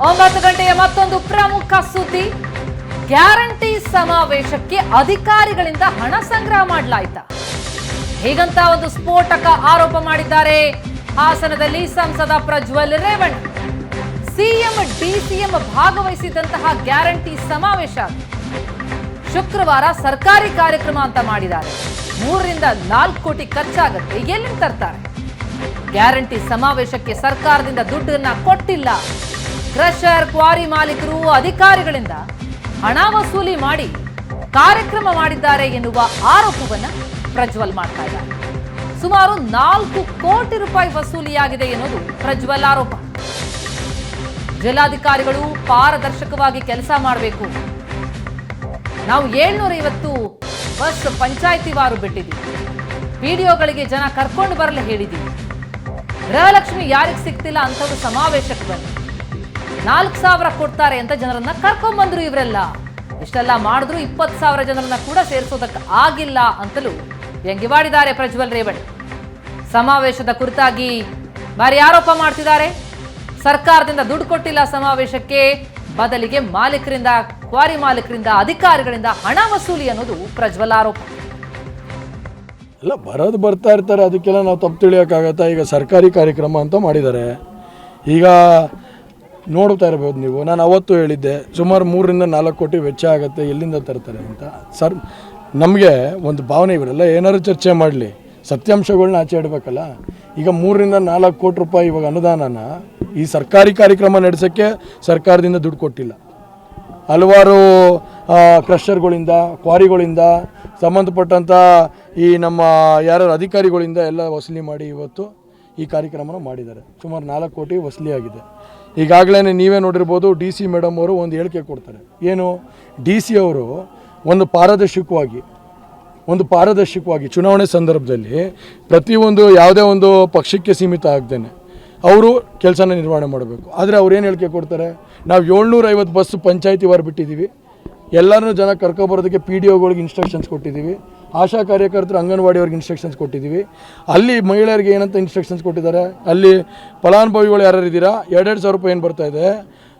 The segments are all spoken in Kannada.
9 ಗಂಟೆಯ ಮತ್ತೊಂದು ಪ್ರಮುಖ ಸುದ್ದಿ. ಗ್ಯಾರಂಟಿ ಸಮಾವೇಶಕ್ಕೆ ಅಧಿಕಾರಿಗಳಿಂದ ಹಣ ಸಂಗ್ರಹ ಮಾಡಲಾಯಿತಾ? ಹೀಗಂತ ಒಂದು ಸ್ಫೋಟಕ ಆರೋಪ ಮಾಡಿದ್ದಾರೆ ಹಾಸನದಲ್ಲಿ ಸಂಸದ ಪ್ರಜ್ವಲ್ ರೇವಣ್ಣ. ಸಿಎಂ ಡಿಸಿಎಂ ಭಾಗವಹಿಸಿದಂತಹ ಗ್ಯಾರಂಟಿ ಸಮಾವೇಶ ಶುಕ್ರವಾರ ಸರ್ಕಾರಿ ಕಾರ್ಯಕ್ರಮ ಅಂತ ಮಾಡಿದ್ದಾರೆ. 3 ರಿಂದ 4 ಕೋಟಿ ಖರ್ಚಾಗುತ್ತೆ, ಎಲ್ಲಿಂದ ತರ್ತಾರೆ? ಗ್ಯಾರಂಟಿ ಸಮಾವೇಶಕ್ಕೆ ಸರ್ಕಾರದಿಂದ ದುಡ್ಡನ್ನ ಕೊಟ್ಟಿಲ್ಲ. ಕ್ರಷರ್, ಕ್ವಾರಿ ಮಾಲೀಕರು ಅಧಿಕಾರಿಗಳಿಂದ ಹಣ ವಸೂಲಿ ಮಾಡಿ ಕಾರ್ಯಕ್ರಮ ಮಾಡಿದ್ದಾರೆ ಎನ್ನುವ ಆರೋಪವನ್ನ ಪ್ರಜ್ವಲ್ ಮಾಡ್ತಾ ಇದ್ದಾರೆ. ಸುಮಾರು 4 ಕೋಟಿ ರೂಪಾಯಿ ವಸೂಲಿಯಾಗಿದೆ ಎನ್ನುವುದು ಪ್ರಜ್ವಲ್ ಆರೋಪ. ಜಿಲ್ಲಾಧಿಕಾರಿಗಳು ಪಾರದರ್ಶಕವಾಗಿ ಕೆಲಸ ಮಾಡಬೇಕು. ನಾವು 750 ಬಸ್ ಪಂಚಾಯಿತಿ ವಾರು ಬಿಟ್ಟಿದ್ದೀವಿ. ಪಿಡಿಒಗಳಿಗೆ ಜನ ಕರ್ಕೊಂಡು ಬರಲು ಹೇಳಿದ್ದೀವಿ. ಗೃಹಲಕ್ಷ್ಮಿ ಯಾರಿಗೆ ಸಿಗ್ತಿಲ್ಲ ಅಂತವ್ರು ಸಮಾವೇಶಕ್ಕೆ ಬನ್ನಿ, 4,000 ಕೊಡ್ತಾರೆ ಅಂತ ಜನರನ್ನ ಕರ್ಕೊಂಡ್ ಬಂದ್ರು. ಇವರೆಲ್ಲ ಇಷ್ಟೆಲ್ಲ ಮಾಡಿದ್ರು 20,000 ಜನರನ್ನ ಕೂಡ ಸೇರಿಸೋದಕ್ಕೆ ಆಗಿಲ್ಲ ಅಂತಲೂ ವ್ಯಂಗ್ಯವಾಡಿದ್ದಾರೆ ಪ್ರಜ್ವಲ್ ರೇವಣ್ಣ. ಸಮಾವೇಶದ ಕುರಿತಾಗಿ ಭಾರಿ ಆರೋಪ ಮಾಡ್ತಿದ್ದಾರೆ. ಸರ್ಕಾರದಿಂದ ದುಡ್ಡು ಕೊಟ್ಟಿಲ್ಲ ಸಮಾವೇಶಕ್ಕೆ, ಬದಲಿಗೆ ಮಾಲೀಕರಿಂದ, ಕ್ವಾರಿ ಮಾಲೀಕರಿಂದ, ಅಧಿಕಾರಿಗಳಿಂದ ಹಣ ವಸೂಲಿ ಅನ್ನೋದು ಪ್ರಜ್ವಲ್ ಆರೋಪ. ಎಲ್ಲ ಬರೋದು ಬರ್ತಾ ಇರ್ತಾರೆ, ಅದಕ್ಕೆಲ್ಲ ನಾವು ತಪ್ಪು ತಿಳಿಯೋಕ್ಕಾಗತ್ತಾ? ಈಗ ಸರ್ಕಾರಿ ಕಾರ್ಯಕ್ರಮ ಅಂತ ಮಾಡಿದ್ದಾರೆ. ಈಗ ನೋಡ್ತಾ ಇರ್ಬೋದು ನೀವು, ನಾನು ಅವತ್ತು ಹೇಳಿದ್ದೆ ಸುಮಾರು 3 ರಿಂದ 4 ಕೋಟಿ ವೆಚ್ಚ ಆಗುತ್ತೆ, ಎಲ್ಲಿಂದ ತರ್ತಾರೆ ಅಂತ. ನಮಗೆ ಒಂದು ಭಾವನೆ, ಇವರೆಲ್ಲ ಏನಾದ್ರು ಚರ್ಚೆ ಮಾಡಲಿ, ಸತ್ಯಾಂಶಗಳನ್ನ ಆಚೆ ಇಡಬೇಕಲ್ಲ. ಈಗ 3 ರಿಂದ 4 ಕೋಟಿ ರೂಪಾಯಿ ಇವಾಗ ಅನುದಾನನ ಈ ಸರ್ಕಾರಿ ಕಾರ್ಯಕ್ರಮ ನಡೆಸೋಕ್ಕೆ ಸರ್ಕಾರದಿಂದ ದುಡ್ಡು ಕೊಟ್ಟಿಲ್ಲ. ಹಲವಾರು ಕ್ರಷರ್ಗಳಿಂದ, ಕ್ವಾರಿಗಳಿಂದ, ಸಂಬಂಧಪಟ್ಟಂಥ ಈ ನಮ್ಮ ಯಾರು ಅಧಿಕಾರಿಗಳಿಂದ ಎಲ್ಲ ವಸೂಲಿ ಮಾಡಿ ಇವತ್ತು ಈ ಕಾರ್ಯಕ್ರಮನ ಮಾಡಿದ್ದಾರೆ. ಸುಮಾರು 4 ಕೋಟಿ ವಸೂಲಿ ಆಗಿದೆ. ಈಗಾಗಲೇ ನೀವೇ ನೋಡಿರ್ಬೋದು, ಡಿ ಸಿ ಮೇಡಮ್ ಅವರು ಒಂದು ಹೇಳಿಕೆ ಕೊಡ್ತಾರೆ. ಏನು, ಡಿ ಸಿ ಅವರು ಒಂದು ಪಾರದರ್ಶಕವಾಗಿ ಚುನಾವಣೆ ಸಂದರ್ಭದಲ್ಲಿ ಪ್ರತಿಯೊಂದು ಯಾವುದೇ ಒಂದು ಪಕ್ಷಕ್ಕೆ ಸೀಮಿತ ಆಗದೇನೆ ಅವರು ಕೆಲಸನ ನಿರ್ವಹಣೆ ಮಾಡಬೇಕು. ಆದರೆ ಅವ್ರು ಏನು ಹೇಳಿಕೆ ಕೊಡ್ತಾರೆ, ನಾವು 750 ಬಸ್ ಪಂಚಾಯಿತಿ ವಾರ ಬಿಟ್ಟಿದ್ದೀವಿ, ಎಲ್ಲರೂ ಜನ ಕರ್ಕೊಬರೋದಕ್ಕೆ PDOಗಳಿಗೆ ಇನ್ಸ್ಟ್ರಕ್ಷನ್ಸ್ ಕೊಟ್ಟಿದ್ದೀವಿ, ಆಶಾ ಕಾರ್ಯಕರ್ತರು, ಅಂಗನವಾಡಿಯವ್ರಿಗೆ ಇನ್ಸ್ಟ್ರಕ್ಷನ್ಸ್ ಕೊಟ್ಟಿದ್ದೀವಿ. ಅಲ್ಲಿ ಮಹಿಳೆಯರಿಗೆ ಏನಂತ ಇನ್ಸ್ಟ್ರಕ್ಷನ್ಸ್ ಕೊಟ್ಟಿದ್ದಾರೆ, ಅಲ್ಲಿ ಫಲಾನುಭವಿಗಳು ಯಾರು ಇದ್ದೀರಾ, 2,000 ರೂಪಾಯಿ ಏನು ಬರ್ತಾ ಇದೆ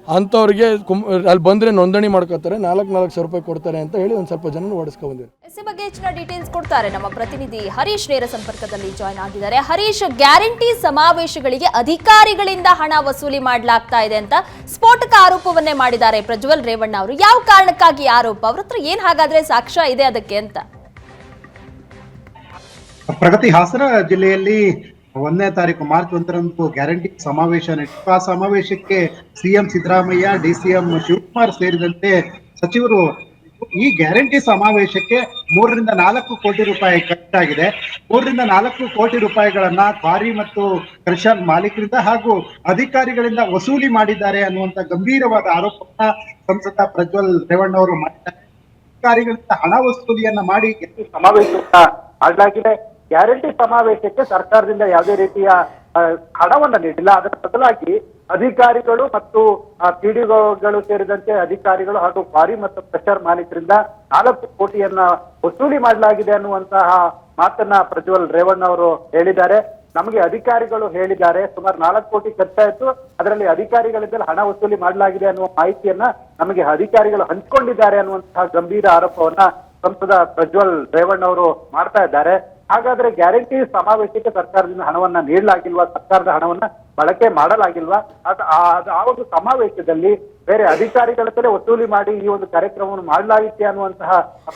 ಅಂಥವ್ರಿಗೆ ಅಲ್ಲಿ ಬಂದರೆ ನೋಂದಣಿ ಮಾಡ್ಕೋತಾರೆ, 4,000 ರೂಪಾಯಿ ಕೊಡ್ತಾರೆ ಅಂತ ಹೇಳಿ ಒಂದು ಸ್ವಲ್ಪ ಜನ ಓಡಿಸ್ಕೊ ಬಂದಿದ್ದಾರೆ. ಈ ಬಗ್ಗೆ ಹೆಚ್ಚಿನ ಡೀಟೇಲ್ಸ್ ಕೊಡ್ತಾರೆ ನಮ್ಮ ಪ್ರತಿನಿಧಿ ಹರೀಶ್, ನೇರ ಸಂಪರ್ಕದಲ್ಲಿ ಜಾಯ್ನ್ ಆಗಿದ್ದಾರೆ. ಹರೀಶ್, ಗ್ಯಾರಂಟಿ ಸಮಾವೇಶಗಳಿಗೆ ಅಧಿಕಾರಿಗಳಿಂದ ಹಣ ವಸೂಲಿ ಮಾಡಲಾಗ್ತಾ ಇದೆ ಅಂತ ಸ್ಫೋಟಕ ಆರೋಪವನ್ನೇ ಮಾಡಿದ್ದಾರೆ ಪ್ರಜ್ವಲ್ ರೇವಣ್ಣ ಅವರು. ಯಾವ ಕಾರಣಕ್ಕಾಗಿ ಆರೋಪ? ಅವ್ರ ಹತ್ರ ಏನ್ ಹಾಗಾದ್ರೆ ಸಾಕ್ಷ್ಯ ಇದೆ ಅದಕ್ಕೆ ಅಂತ? ಪ್ರಗತಿ, ಹಾಸನ ಜಿಲ್ಲೆಯಲ್ಲಿ 1ನೇ ತಾರೀಕು ಮಾರ್ಚ್ 1ರಂದು ಗ್ಯಾರಂಟಿ ಸಮಾವೇಶ ನಡೆಯಿತು. ಆ ಸಮಾವೇಶಕ್ಕೆ ಸಿಎಂ ಸಿದ್ದರಾಮಯ್ಯ, ಡಿಸಿಎಂ ಶಿವಕುಮಾರ್ ಸೇರಿದಂತೆ ಸಚಿವರು ಈ ಗ್ಯಾರಂಟಿ ಸಮಾವೇಶಕ್ಕೆ 3 ರಿಂದ 4 ಕೋಟಿ ರೂಪಾಯಿ ಖರ್ಚಾಗಿದೆ. 3 ರಿಂದ 4 ಕೋಟಿ ರೂಪಾಯಿಗಳನ್ನ ಕ್ವಾರಿ ಮತ್ತು ಕ್ರಷರ್ ಮಾಲೀಕರಿಂದ ಹಾಗೂ ಅಧಿಕಾರಿಗಳಿಂದ ವಸೂಲಿ ಮಾಡಿದ್ದಾರೆ ಅನ್ನುವಂತ ಗಂಭೀರವಾದ ಆರೋಪವನ್ನ ಸಂಸದ ಪ್ರಜ್ವಲ್ ರೇವಣ್ಣ ಅವರು ಮಾಡಿದ್ದಾರೆ. ಅಧಿಕಾರಿಗಳಿಂದ ಹಣ ವಸೂಲಿಯನ್ನ ಮಾಡಿ ಸಮಾವೇಶವನ್ನ ಮಾಡಲಾಗಿದೆ. ಗ್ಯಾರಂಟಿ ಸಮಾವೇಶಕ್ಕೆ ಸರ್ಕಾರದಿಂದ ಯಾವುದೇ ರೀತಿಯ ಹಣವನ್ನ ನೀಡಿಲ್ಲ. ಅದರ ಬದಲಾಗಿ ಅಧಿಕಾರಿಗಳು ಮತ್ತು PDOಗಳು ಸೇರಿದಂತೆ ಅಧಿಕಾರಿಗಳು ಹಾಗೂ ಕ್ವಾರಿ ಮತ್ತು ಕ್ರಷರ್ ಮಾಲೀಕರಿಂದ 4 ಕೋಟಿಯನ್ನ ವಸೂಲಿ ಮಾಡಲಾಗಿದೆ ಅನ್ನುವಂತಹ ಮಾತನ್ನ ಪ್ರಜ್ವಲ್ ರೇವಣ್ಣ ಅವರು ಹೇಳಿದ್ದಾರೆ. ನಮಗೆ ಅಧಿಕಾರಿಗಳು ಹೇಳಿದ್ದಾರೆ ಸುಮಾರು 4 ಕೋಟಿ ಖರ್ಚಾಯಿತು, ಅದರಲ್ಲಿ ಅಧಿಕಾರಿಗಳಿಂದ ಹಣ ವಸೂಲಿ ಮಾಡಲಾಗಿದೆ ಅನ್ನುವ ಮಾಹಿತಿಯನ್ನ ನಮಗೆ ಅಧಿಕಾರಿಗಳು ಹಂಚಿಕೊಂಡಿದ್ದಾರೆ ಅನ್ನುವಂತಹ ಗಂಭೀರ ಆರೋಪವನ್ನ ಸಂಸದ ಪ್ರಜ್ವಲ್ ರೇವಣ್ಣ ಅವರು ಮಾಡ್ತಾ ಇದ್ದಾರೆ. ಹಾಗಾದ್ರೆ ಗ್ಯಾರಂಟಿ ಸಮಾವೇಶಕ್ಕೆ ಸರ್ಕಾರದಿಂದ ಹಣವನ್ನ ನೀಡಲಾಗಿಲ್ವಾ, ಸರ್ಕಾರದ ಹಣವನ್ನ ಬಳಕೆ ಮಾಡಲಾಗಿಲ್ವಾ, ಆ ಒಂದು ಸಮಾವೇಶದಲ್ಲಿ ಬೇರೆ ಅಧಿಕಾರಿಗಳ ಹತ್ರ ವಸೂಲಿ ಮಾಡಿ ಈ ಒಂದು ಕಾರ್ಯಕ್ರಮವನ್ನು ಮಾಡಲಾಗಿತ್ತೆ ಅನ್ನುವಂತಹ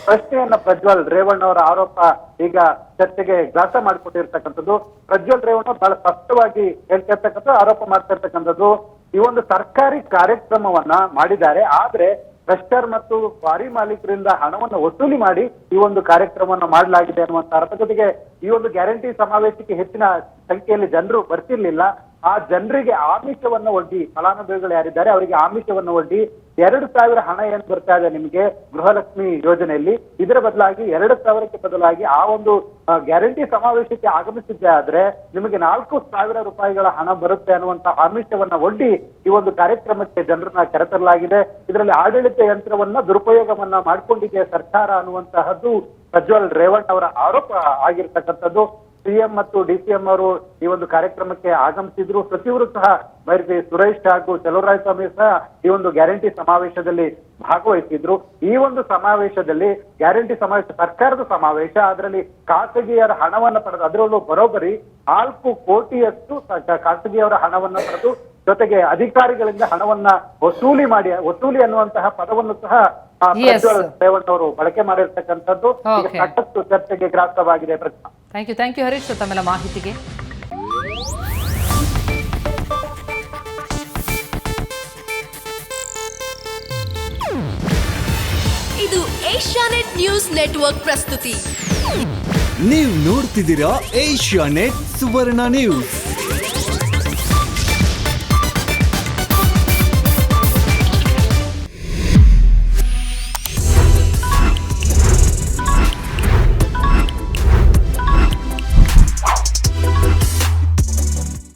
ಪ್ರಶ್ನೆಯನ್ನ ಪ್ರಜ್ವಲ್ ರೇವಣ್ಣ ಅವರ ಆರೋಪ ಈಗ ಚರ್ಚೆಗೆ ಗ್ರಾಸ ಮಾಡಿಕೊಟ್ಟಿರ್ತಕ್ಕಂಥದ್ದು. ಪ್ರಜ್ವಲ್ ರೇವಣ್ಣ ಬಹಳ ಸ್ಪಷ್ಟವಾಗಿ ಹೇಳ್ತಿರ್ತಕ್ಕಂಥ ಆರೋಪ ಮಾಡ್ತಾ ಇರ್ತಕ್ಕಂಥದ್ದು, ಈ ಒಂದು ಸರ್ಕಾರಿ ಕಾರ್ಯಕ್ರಮವನ್ನ ಮಾಡಿದ್ದಾರೆ, ಆದ್ರೆ ಕ್ರಷರ್ ಮತ್ತು ಕ್ವಾರಿ ಮಾಲೀಕರಿಂದ ಹಣವನ್ನು ವಸೂಲಿ ಮಾಡಿ ಈ ಒಂದು ಕಾರ್ಯಕ್ರಮವನ್ನು ಮಾಡಲಾಗಿದೆ ಅನ್ನುವಂತ ಅರ್ಥ. ಜೊತೆಗೆ ಈ ಒಂದು ಗ್ಯಾರಂಟಿ ಸಮಾವೇಶಕ್ಕೆ ಹೆಚ್ಚಿನ ಸಂಖ್ಯೆಯಲ್ಲಿ ಜನರು ಬರ್ತಿರ್ಲಿಲ್ಲ. ಆ ಜನರಿಗೆ ಆಮಿಷವನ್ನ ಒಡ್ಡಿ, ಫಲಾನುಭವಿಗಳು ಯಾರಿದ್ದಾರೆ ಅವರಿಗೆ ಆಮಿಷವನ್ನ ಒಡ್ಡಿ 2,000 ಹಣ ಏನ್ ಬರ್ತಾ ಇದೆ ನಿಮಗೆ ಗೃಹಲಕ್ಷ್ಮಿ ಯೋಜನೆಯಲ್ಲಿ, ಇದರ ಬದಲಾಗಿ 2,000ಕ್ಕೆ ಬದಲಾಗಿ ಆ ಒಂದು ಗ್ಯಾರಂಟಿ ಸಮಾವೇಶಕ್ಕೆ ಆಗಮಿಸಿದ್ದೆ ಆದ್ರೆ ನಿಮಗೆ 4,000 ರೂಪಾಯಿಗಳ ಹಣ ಬರುತ್ತೆ ಅನ್ನುವಂತ ಆಮಿಷವನ್ನ ಒಡ್ಡಿ ಈ ಒಂದು ಕಾರ್ಯಕ್ರಮಕ್ಕೆ ಜನರನ್ನ ಕರೆತರಲಾಗಿದೆ. ಇದರಲ್ಲಿ ಆಡಳಿತ ಯಂತ್ರವನ್ನ ದುರುಪಯೋಗವನ್ನ ಮಾಡ್ಕೊಂಡಿದೆ ಸರ್ಕಾರ ಅನ್ನುವಂತಹದ್ದು ಪ್ರಜ್ವಲ್ ರೇವಣ್ಣ ಅವರ ಆರೋಪ ಆಗಿರ್ತಕ್ಕಂಥದ್ದು. ಸಿಎಂ ಮತ್ತು ಡಿಸಿಎಂ ಅವರು ಈ ಒಂದು ಕಾರ್ಯಕ್ರಮಕ್ಕೆ ಆಗಮಿಸಿದ್ರು. ಸಚಿವರು ಸಹ ಬೈರತಿ ಸುರೇಶ್ ಹಾಗೂ ಚಲುವರಾಯಸ್ವಾಮಿ ಸಹ ಈ ಒಂದು ಗ್ಯಾರಂಟಿ ಸಮಾವೇಶದಲ್ಲಿ ಭಾಗವಹಿಸಿದ್ರು. ಈ ಒಂದು ಸಮಾವೇಶದಲ್ಲಿ ಗ್ಯಾರಂಟಿ ಸಮಾವೇಶ ಸರ್ಕಾರದ ಸಮಾವೇಶ, ಅದರಲ್ಲಿ ಖಾಸಗಿಯರ ಹಣವನ್ನು ಪಡೆದು ಅದರಲ್ಲೂ ಬರೋಬ್ಬರಿ 4 ಕೋಟಿಯಷ್ಟು ಖಾಸಗಿಯವರ ಹಣವನ್ನು ಪಡೆದು ಜೊತೆಗೆ ಅಧಿಕಾರಿಗಳಿಂದ ಹಣವನ್ನ ವಸೂಲಿ ಅನ್ನುವಂತಹ ಪದವನ್ನು ಸಹ ಪ್ರಜ್ವಲ್ ರೇವಣ್ಣ ಅವರು ಬಳಕೆ ಮಾಡಿರ್ತಕ್ಕಂಥದ್ದು ಈಗ ಸಾಕಷ್ಟು ಚರ್ಚೆಗೆ ಗ್ರಾಸವಾಗಿದೆ. ಪ್ರಜ್ವಲ್, ಥ್ಯಾಂಕ್ ಯು ಹರೀಶ್ ತಮ್ಮೆಲ್ಲ ಮಾಹಿತಿಗೆ. ಇದು ಏಷ್ಯಾನೆಟ್ ನ್ಯೂಸ್ ನೆಟ್ವರ್ಕ್ ಪ್ರಸ್ತುತಿ. ನೀವು ನೋಡ್ತಿದ್ದೀರಾ ಏಷ್ಯಾನೆಟ್ ಸುವರ್ಣ ನ್ಯೂಸ್.